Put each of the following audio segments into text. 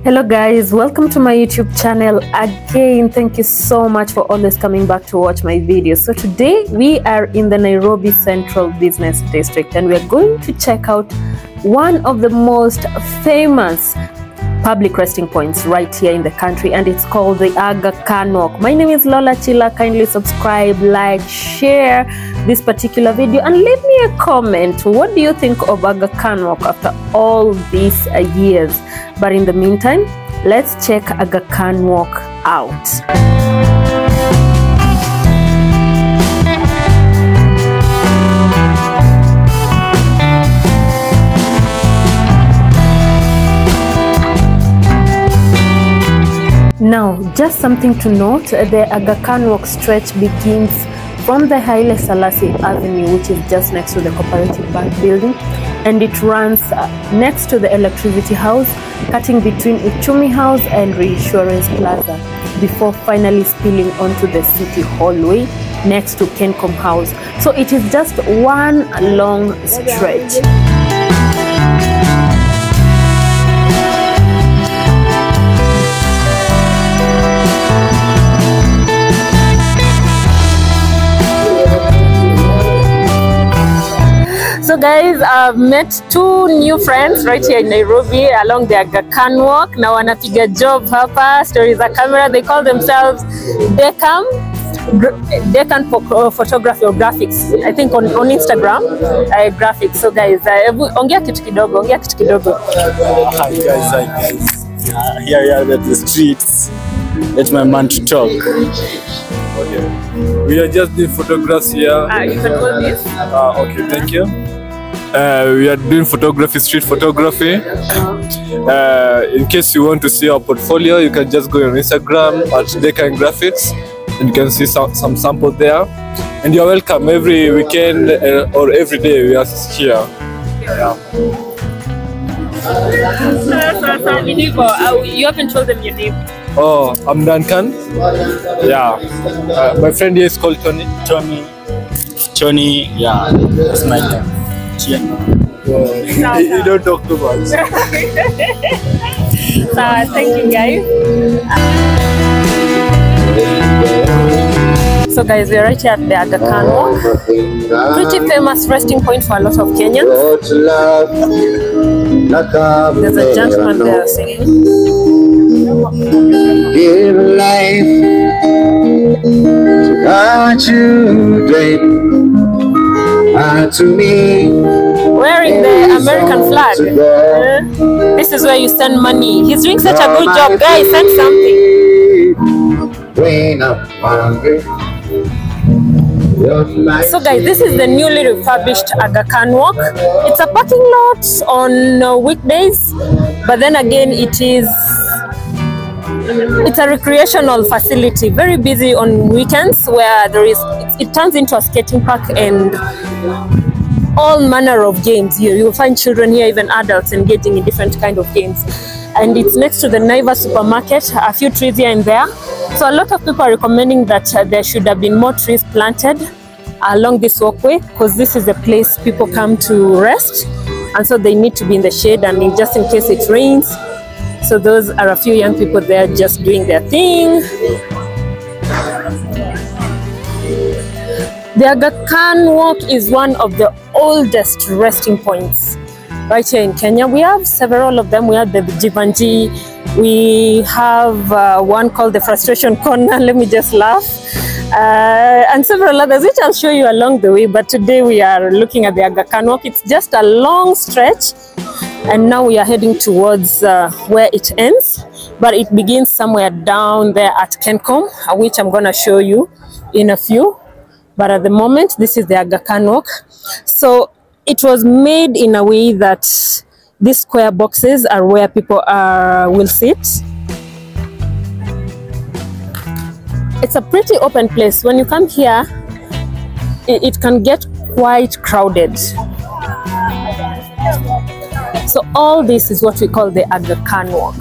Hello guys, welcome to my YouTube channel again. Thank you so much for always coming back to watch my videos. So today we are in the Nairobi Central Business District and we're going to check out one of the most famous public resting points right here in the country, and it's called the Aga Khan Walk. My name is Lola Chila. Kindly subscribe, like, share this particular video and leave me a comment. What do you think of Aga Khan Walk after all these years? But in the meantime, let's check Aga Khan Walk out. Now, just something to note, the Aga Khan Walk stretch begins from the Haile Selassie Avenue, which is just next to the Cooperative Bank building, and it runs next to the Electricity House, cutting between Uchumi House and Reassurance Plaza, before finally spilling onto the City Hallway next to Kencom House. So it is just one long stretch. So guys, I've met two new friends right here in Nairobi along the Aga Khan Walk. Now wanapiga job hapa, stories a camera. They call themselves Deccan Photography or Graphics. I think on Instagram, graphics. So guys, ongea kitu kidogo, Hi guys. Here we are at the streets. Let my man to talk. Okay. We are just doing photographs here. You can hold this. Okay, thank you. We are doing photography, street photography. In case you want to see our portfolio, you can just go on Instagram at Deccan Graphics and you can see some samples there. And you're welcome every weekend or every day we are here. Yeah. You haven't told them your name. Oh, I'm Duncan. Yeah. My friend here is called Tony. Tony, yeah, that's my name. You don't talk too much. Thank you guys. So guys, we're right here at the Aga Khan Walk. Pretty famous resting point for a lot of Kenyans. There's a gentleman there singing. Give life to God today, to me. Wearing the American flag. This is where you send money. He's doing such a good job, guys. Send something. When I'm hungry. So guys, this is the newly refurbished Aga Khan Walk. It's a parking lot on weekdays, but then again it's a recreational facility, very busy on weekends, where it turns into a skating park and all manner of games. You'll find children here, even adults, engaging in different kind of games. And it's next to the Naivas supermarket, a few trees here and there. So a lot of people are recommending that there should have been more trees planted along this walkway, because this is the place people come to rest, and so they need to be in the shade and just in case it rains. So those are a few young people there just doing their thing. The Aga Khan Walk is one of the oldest resting points right here in Kenya. We have several of them. We have the Jivanji, we have one called the Frustration Corner, let me just laugh, and several others which I'll show you along the way. But today we are looking at the Aga Khan Walk. It's just a long stretch, and now we are heading towards where it ends, but it begins somewhere down there at Kencom, which I'm going to show you in a few. But at the moment, this is the Aga Khan Walk. So it was made in a way that these square boxes are where people will sit. It's a pretty open place. When you come here, it can get quite crowded. So all this is what we call the Aga Khan Walk.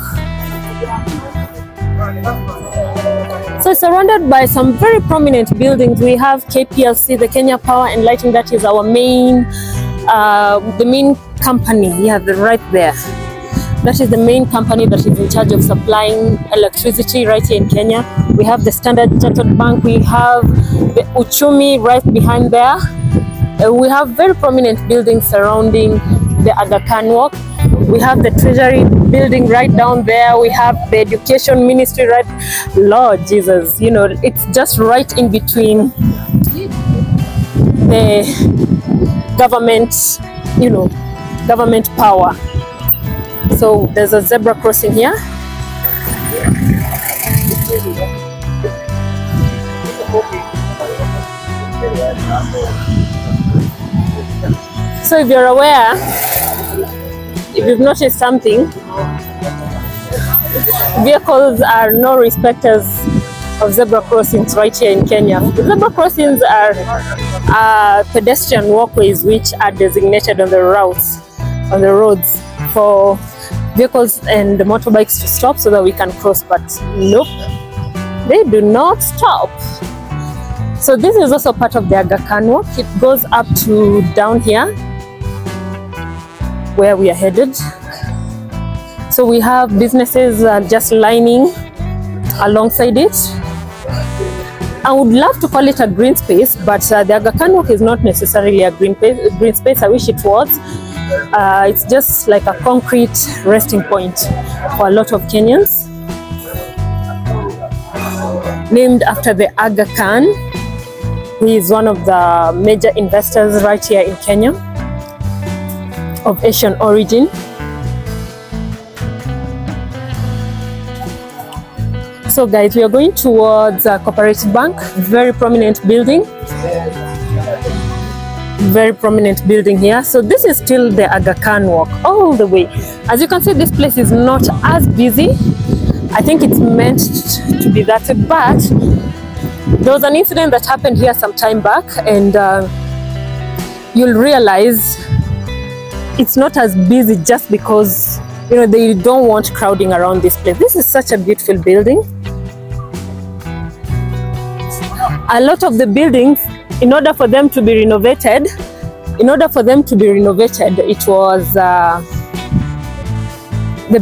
So it's surrounded by some very prominent buildings. We have KPLC, the Kenya Power and Lighting, that is our main, the main company. Yeah, right there. That is the main company that is in charge of supplying electricity right here in Kenya. We have the Standard Chartered Bank. We have the Uchumi right behind there. We have very prominent buildings surrounding the Aga Khan Walk. We have the Treasury building right down there. We have the Education Ministry right. Lord Jesus, you know, it's just right in between the government, you know, government power. So there's a zebra crossing here. So if you're aware, if you've noticed something, vehicles are no respecters of zebra crossings right here in Kenya. Zebra crossings are pedestrian walkways which are designated on the routes, on the roads, for vehicles and motorbikes to stop so that we can cross, but nope, they do not stop. So this is also part of the Aga Khan Walk. It goes up to down here where we are headed. So we have businesses just lining alongside it. I would love to call it a green space, but the Aga Khan Walk is not necessarily a green space. I wish it was. It's just like a concrete resting point for a lot of Kenyans. Named after the Aga Khan, who is one of the major investors right here in Kenya, of Asian origin. So guys, we are going towards Cooperative Bank, very prominent building. Very prominent building here. So this is still the Aga Khan Walk all the way. As you can see, this place is not as busy. I think it's meant to be that way, but there was an incident that happened here some time back, and you'll realize it's not as busy just because, you know, they don't want crowding around this place. This is such a beautiful building. A lot of the buildings, in order for them to be renovated, it was the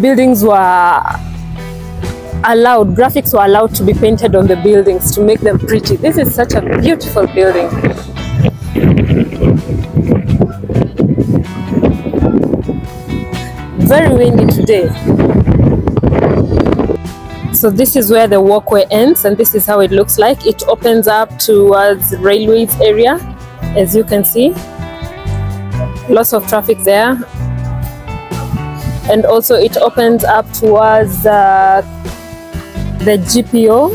buildings were allowed, graphics were allowed to be painted on the buildings to make them pretty. This is such a beautiful building. Very windy today. So this is where the walkway ends, and this is how it looks like. It opens up towards railways area, as you can see. Lots of traffic there. And also it opens up towards the GPO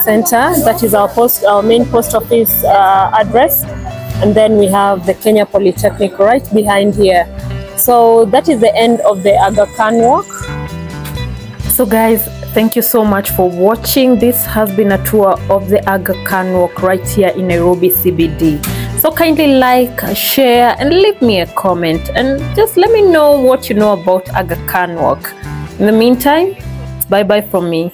center. That is our main post office address. And then we have the Kenya Polytechnic right behind here. So that is the end of the Aga Khan Walk. So guys, thank you so much for watching. This has been a tour of the Aga Khan Walk right here in Nairobi CBD. So kindly like, share, and leave me a comment, and just let me know what you know about Aga Khan Walk. In the meantime, bye bye from me.